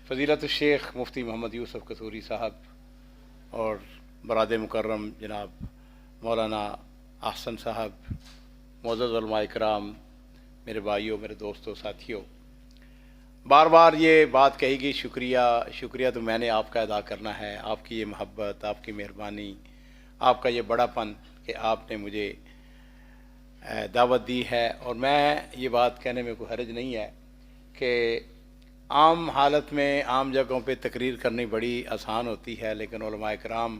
فضیلت الشیخ مفتی محمد یوسف قصوری صاحب اور براد مکرم جناب مولانا احسن صاحب، معزز علماء کرام، میرے بھائیوں، میرے دوستوں، ساتھیوں، بار بار یہ بات کہی گئی، شکریہ تو میں نے آپ کا ادا کرنا ہے، آپ کی یہ محبت، آپ کی مہربانی، آپ کا یہ بڑا پن کہ آپ نے مجھے دعوت دی ہے۔ اور میں یہ بات کہنے میں کوئی حرج نہیں ہے کہ عام حالت میں عام جگہوں پہ تقریر کرنی بڑی آسان ہوتی ہے، لیکن علماء کرام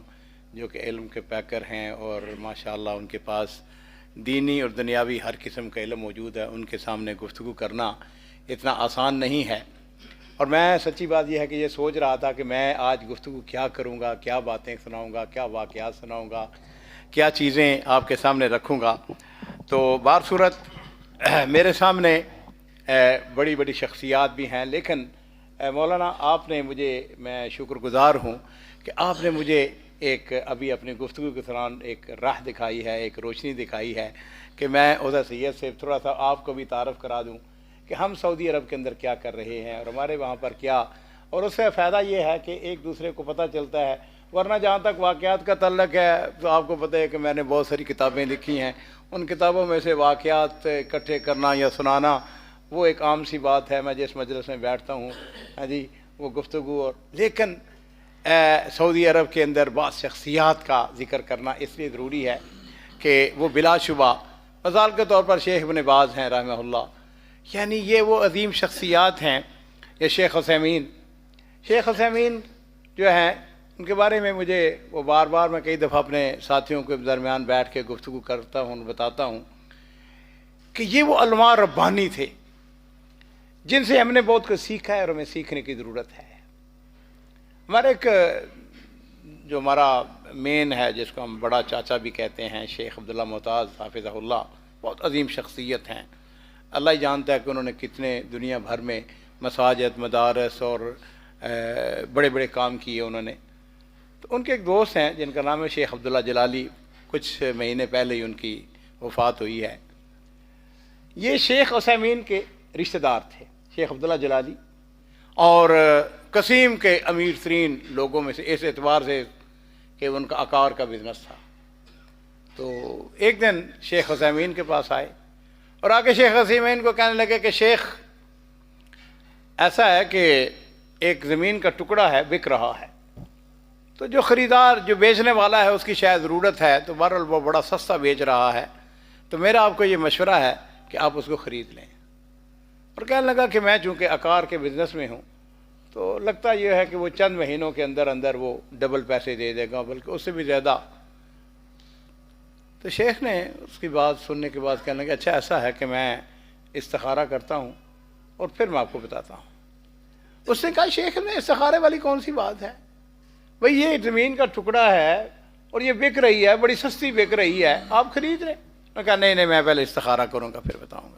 جو کہ علم کے پیکر ہیں اور ماشاءاللہ ان کے پاس دینی اور دنیاوی ہر قسم کا علم موجود ہے، ان کے سامنے گفتگو کرنا اتنا آسان نہیں ہے۔ اور میں سچی بات یہ ہے کہ یہ سوچ رہا تھا کہ میں آج گفتگو کیا کروں گا، کیا باتیں سناؤں گا، کیا واقعات سناؤں گا، کیا چیزیں آپ کے سامنے رکھوں گا۔ تو بار صورت میرے سامنے بڑی بڑی شخصیات بھی ہیں، لیکن مولانا آپ نے مجھے، میں شکر گزار ہوں کہ آپ نے مجھے ایک ابھی اپنی گفتگو کے دوران ایک راہ دکھائی ہے، ایک روشنی دکھائی ہے کہ میں عہدہ سید سے تھوڑا سا آپ کو بھی تعارف کرا دوں کہ ہم سعودی عرب کے اندر کیا کر رہے ہیں اور ہمارے وہاں پر کیا، اور اس سے فائدہ یہ ہے کہ ایک دوسرے کو پتہ چلتا ہے۔ ورنہ جہاں تک واقعات کا تعلق ہے تو آپ کو پتہ ہے کہ میں نے بہت ساری کتابیں لکھی ہیں، ان کتابوں میں سے واقعات اکٹھے کرنا یا سنانا وہ ایک عام سی بات ہے۔ میں جس مجلس میں بیٹھتا ہوں ہاں جی وہ گفتگو، اور لیکن سعودی عرب کے اندر بعض شخصیات کا ذکر کرنا اس لیے ضروری ہے کہ وہ بلا شبہ، مثال کے طور پر شیخ ابن باز ہیں رحمہ اللہ، یعنی یہ وہ عظیم شخصیات ہیں۔ یہ شیخ عثیمین جو ہیں، ان کے بارے میں مجھے وہ بار بار میں کئی دفعہ اپنے ساتھیوں کے درمیان بیٹھ کے گفتگو کرتا ہوں، بتاتا ہوں کہ یہ وہ علماء ربانی تھے جن سے ہم نے بہت کچھ سیکھا ہے اور ہمیں سیکھنے کی ضرورت ہے۔ ہمارا ایک جو ہمارا مین ہے جس کو ہم بڑا چاچا بھی کہتے ہیں، شیخ عبداللہ معتاز حافظہ اللہ، بہت عظیم شخصیت ہیں۔ اللہ ہی جانتا ہے کہ انہوں نے کتنے دنیا بھر میں مساجد، مدارس اور بڑے بڑے کام کیے انہوں نے۔ تو ان کے ایک دوست ہیں جن کا نام ہے شیخ عبداللہ جلالی، کچھ مہینے پہلے ہی ان کی وفات ہوئی ہے۔ یہ شیخ عثیمین کے رشتہ دار تھے، شیخ عبداللہ جلالی، اور قسیم کے امیر ترین لوگوں میں سے، اس اعتبار سے کہ ان کا عقار کا بزنس تھا۔ تو ایک دن شیخ عثیمین کے پاس آئے اور آ کے شیخ عثیمین کو کہنے لگے کہ شیخ ایسا ہے کہ ایک زمین کا ٹکڑا ہے، بک رہا ہے، تو جو خریدار، جو بیچنے والا ہے، اس کی شاید ضرورت ہے، تو بہرحال وہ بڑا سستا بیچ رہا ہے، تو میرا آپ کو یہ مشورہ ہے کہ آپ اس کو خرید لیں۔ اور کہنے لگا کہ میں چونکہ عقار کے بزنس میں ہوں تو لگتا یہ ہے کہ وہ چند مہینوں کے اندر اندر وہ ڈبل پیسے دے دے گا، بلکہ اس سے بھی زیادہ۔ تو شیخ نے اس کی بات سننے کے بعد کہنے لگا اچھا ایسا ہے کہ میں استخارہ کرتا ہوں اور پھر میں آپ کو بتاتا ہوں۔ اس نے کہا شیخ میں استخارے والی کون سی بات ہے، بھئی یہ زمین کا ٹکڑا ہے اور یہ بک رہی ہے، بڑی سستی بک رہی ہے، آپ خرید رہے۔ میں کہا نہیں میں پہلے استخارہ کروں گا پھر بتاؤں گا۔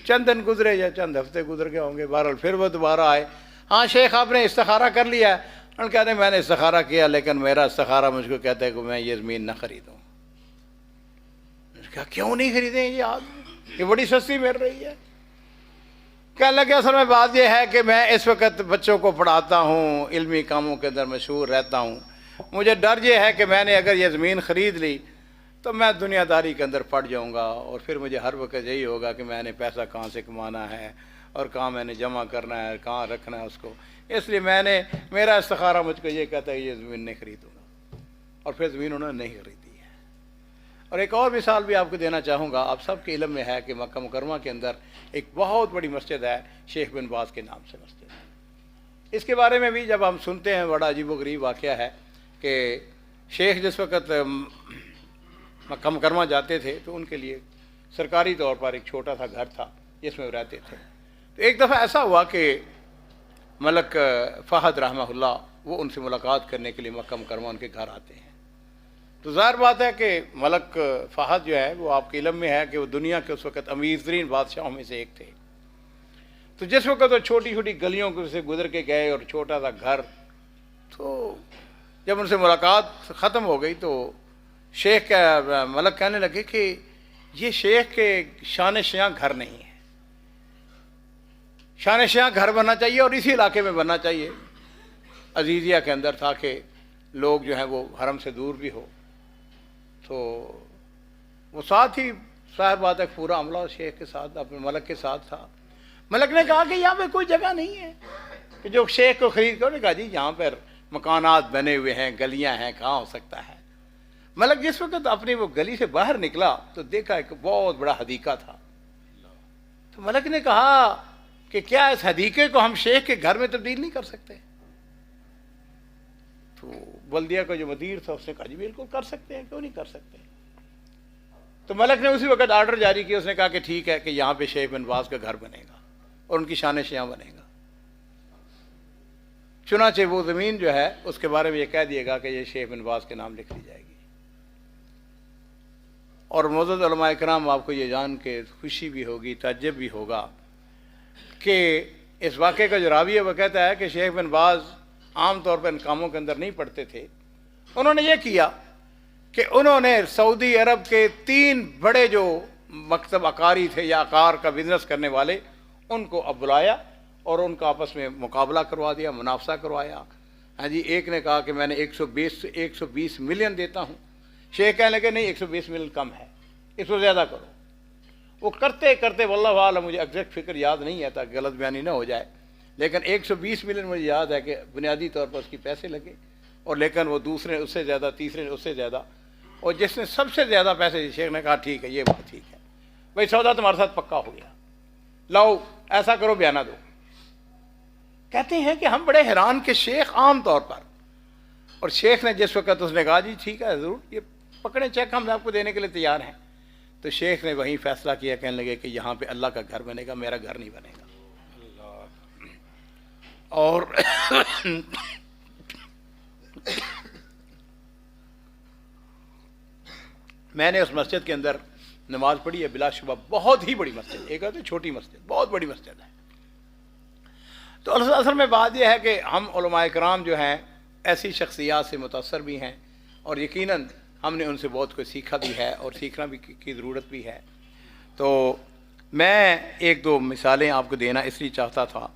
چند دن گزرے یا چند ہفتے گزر گئے ہوں گے، بہرحال پھر وہ دوبارہ آئے، ہاں شیخ آپ نے استخارہ کر لیا ہے؟ انہوں نے کہا نہیں میں نے استخارہ کیا، لیکن میرا استخارہ مجھ کو کہتا ہے کہ میں یہ زمین نہ خریدوں۔ کہا کیوں نہیں خریدیں یہ آپ، یہ بڑی سستی مل رہی ہے؟ کہنے لگے اصل میں بات یہ ہے کہ میں اس وقت بچوں کو پڑھاتا ہوں، علمی کاموں کے اندر مشہور رہتا ہوں، مجھے ڈر یہ ہے کہ میں نے اگر یہ زمین خرید لی تو میں دنیا داری کے اندر پڑ جاؤں گا، اور پھر مجھے ہر وقت یہی ہوگا کہ میں نے پیسہ کہاں سے کمانا ہے اور کہاں میں نے جمع کرنا ہے، کہاں رکھنا ہے اس کو، اس لیے میرا استخارہ مجھ کو یہ کہتا ہے یہ زمین نہیں خریدوں گا۔ اور پھر زمین انہوں نے نہیں خریدی ہے۔ اور ایک اور مثال بھی آپ کو دینا چاہوں گا، آپ سب کے علم میں ہے کہ مکہ مکرمہ کے اندر ایک بہت بڑی مسجد ہے، شیخ بن باز کے نام سے مسجد ہے۔ اس کے بارے میں بھی جب ہم سنتے ہیں بڑا عجیب و غریب واقعہ ہے کہ شیخ جس وقت مکہ مکرمہ جاتے تھے تو ان کے لیے سرکاری طور پر ایک چھوٹا سا گھر تھا جس میں وہ رہتے تھے۔ تو ایک دفعہ ایسا ہوا کہ ملک فہد رحمہ اللہ وہ ان سے ملاقات کرنے کے لیے مکہ مکرمہ ان کے گھر آتے ہیں۔ تو ظاہر بات ہے کہ ملک فہد جو ہے وہ آپ کے علم میں ہے کہ وہ دنیا کے اس وقت امیر ترین بادشاہوں میں سے ایک تھے۔ تو جس وقت وہ چھوٹی چھوٹی گلیوں سے گزر کے گئے اور چھوٹا سا گھر، تو جب ان سے ملاقات ختم ہو گئی تو شیخ کا ملک کہنے لگے کہ یہ شیخ کے شان شیاں گھر نہیں ہے، شانشاہ گھر بننا چاہیے اور اسی علاقے میں بننا چاہیے عزیزیہ کے اندر، تاکہ لوگ جو ہیں وہ حرم سے دور بھی ہو. تو وہ ساتھ ہی ظاہر بات ہے پورا عملہ شیخ کے ساتھ اپنے ملک کے ساتھ تھا. ملک نے کہا کہ یہاں پہ کوئی جگہ نہیں ہے کہ جو شیخ کو خرید کر. کہا جی یہاں پر مکانات بنے ہوئے ہیں، گلیاں ہیں، کہاں ہو سکتا ہے. ملک جس وقت اپنی وہ گلی سے باہر نکلا تو دیکھا ایک بہت بڑا حدیقہ تھا. تو ملک نے کہا کہ کیا اس حدیقے کو ہم شیخ کے گھر میں تبدیل نہیں کر سکتے؟ تو بلدیہ کا جو مدیر تھا اس نے کہا جی بالکل کر سکتے ہیں، کیوں نہیں کر سکتے. تو ملک نے اسی وقت آرڈر جاری کیا. اس نے کہا کہ ٹھیک ہے کہ یہاں پہ شیخ بن باز کا گھر بنے گا اور ان کی شان شیعہ بنے گا. چنانچہ وہ زمین جو ہے اس کے بارے میں یہ کہہ دیے گا کہ یہ شیخ بن باز کے نام لکھ لی جائے گی. اور معزز علماء کرام، آپ کو یہ جان کے خوشی بھی ہوگی، تعجب بھی ہوگا کہ اس واقعے کا جو راوی ہے وہ کہتا ہے کہ شیخ بن باز عام طور پر ان کاموں کے اندر نہیں پڑتے تھے. انہوں نے یہ کیا کہ انہوں نے سعودی عرب کے 3 بڑے جو مکتب عقاری تھے یا عقار کا بزنس کرنے والے، ان کو اب بلایا اور ان کا آپس میں مقابلہ کروا دیا، منافسہ کروایا. ہاں جی، ایک نے کہا کہ میں نے 120 ملین دیتا ہوں. شیخ کہنے لگے نہیں 120 ملین کم ہے، اس کو زیادہ کرو. وہ کرتے کرتے واللہ عالم، مجھے ایگزیکٹ فکر یاد نہیں ہے تاکہ غلط بیانی نہ ہو جائے، لیکن 120 ملین مجھے یاد ہے کہ بنیادی طور پر اس کی پیسے لگے. اور لیکن وہ دوسرے اس سے زیادہ، تیسرے اس سے زیادہ، اور جس نے سب سے زیادہ پیسے، شیخ نے کہا ٹھیک ہے یہ بات ٹھیک ہے بھائی، سودا تمہارے ساتھ پکا ہو گیا، لاؤ ایسا کرو بیانہ دو. کہتے ہیں کہ ہم بڑے حیران کہ شیخ عام طور پر، اور شیخ نے جس وقت اس نے کہا جی ٹھیک ہے ضرور یہ پکڑے چیک، ہم آپ کو دینے کے لیے تیار ہیں، تو شیخ نے وہیں فیصلہ کیا، کہنے لگے کہ یہاں پہ اللہ کا گھر بنے گا، میرا گھر نہیں بنے گا. اور میں نے اس مسجد کے اندر نماز پڑھی ہے، بلا شبہ بہت ہی بڑی مسجد، ایک ہے چھوٹی مسجد، بہت بڑی مسجد ہے. تو اصل میں بات یہ ہے کہ ہم علماء کرام جو ہیں ایسی شخصیات سے متاثر بھی ہیں، اور یقیناً ہم نے ان سے بہت کچھ سیکھا بھی ہے اور سیکھنا بھی کی ضرورت بھی ہے. تو میں 1-2 مثالیں آپ کو دینا اس لیے چاہتا تھا